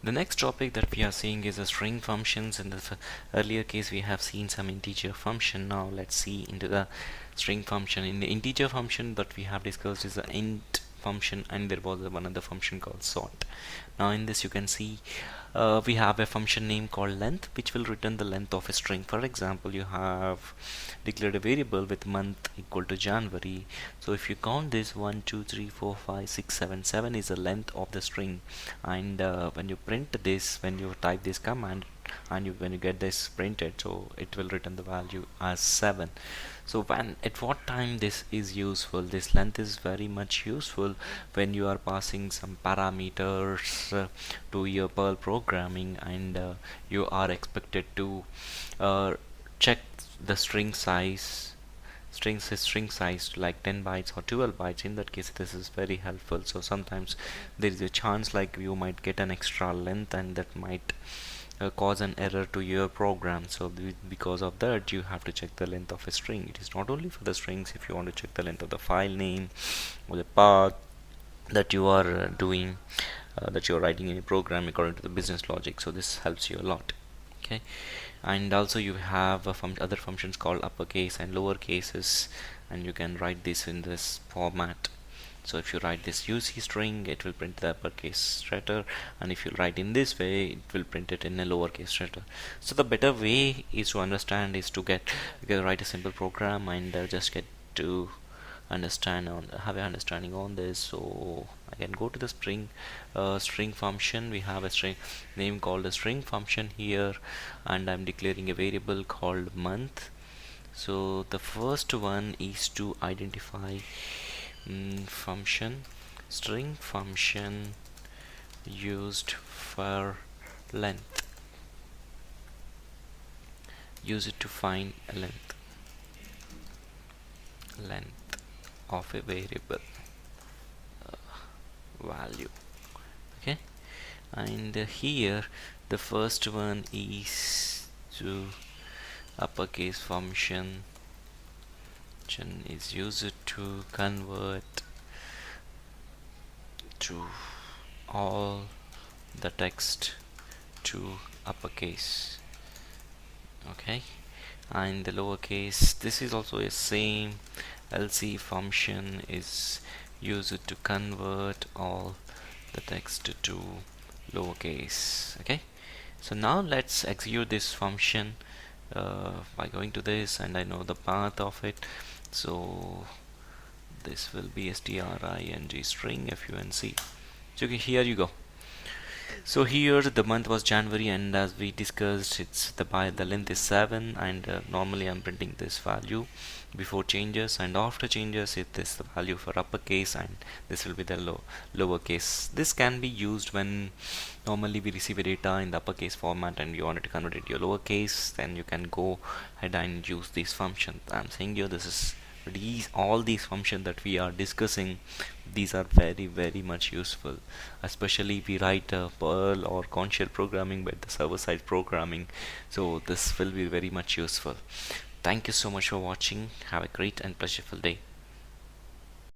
The next topic that we are seeing is the string functions. In the earlier case we have seen some integer function. Now let's see into the string function. In the integer function that we have discussed is the int function, and there was one other function called sort. Now in this you can see we have a function name called length, which will return the length of a string. For example, you have declared a variable with month equal to January. So if you count this 1 2 3 4 5 6 7, 7 is the length of the string, and when you print this, when you type this command and when you get this printed, so it will return the value as 7. So when at what time this is useful, this length is very much useful when you are passing some parameters to your Perl programming, and you are expected to check the string size to like 10 bytes or 12 bytes. In that case this is very helpful. So sometimes there is a chance like you might get an extra length, and that might cause an error to your program. So because of that you have to check the length of a string. It is not only for the strings. If you want to check the length of the file name or the path that you are doing that you are writing in a program according to the business logic, so this helps you a lot. Okay, and also you have other functions called uppercase and lower cases, and you can write this in this format. So if you write this UC string, it will print the uppercase letter, and if you write in this way, it will print it in a lowercase letter. So the better way is to understand is to write a simple program and just get to have an understanding on this. So I can go to the string function. We have a string name called a string function here, and I'm declaring a variable called month. So the first one is to identify function, string function used for length. Use it to find a length of a variable value. Okay, and here the first one is to uppercase function is used to convert to all the text to uppercase. Okay, and the lowercase, this is also a same LC function is used to convert all the text to lowercase. Okay, so now let's execute this function by going to this, and I know the path of it. So this will be string string func. So here you go. So here the month was January, and as we discussed, it's the length is 7, and normally I'm printing this value before changes, and after changes it is the value for uppercase, and this will be the lowercase. This can be used when normally we receive a data in the uppercase format and you wanted to convert it to your lowercase. Then you can go ahead and use these functions. I'm saying here this is all these functions that we are discussing, these are very much useful, especially if we write Perl or conscious programming with the server-side programming. So this will be very much useful. Thank you so much for watching. Have a great and pleasureful day.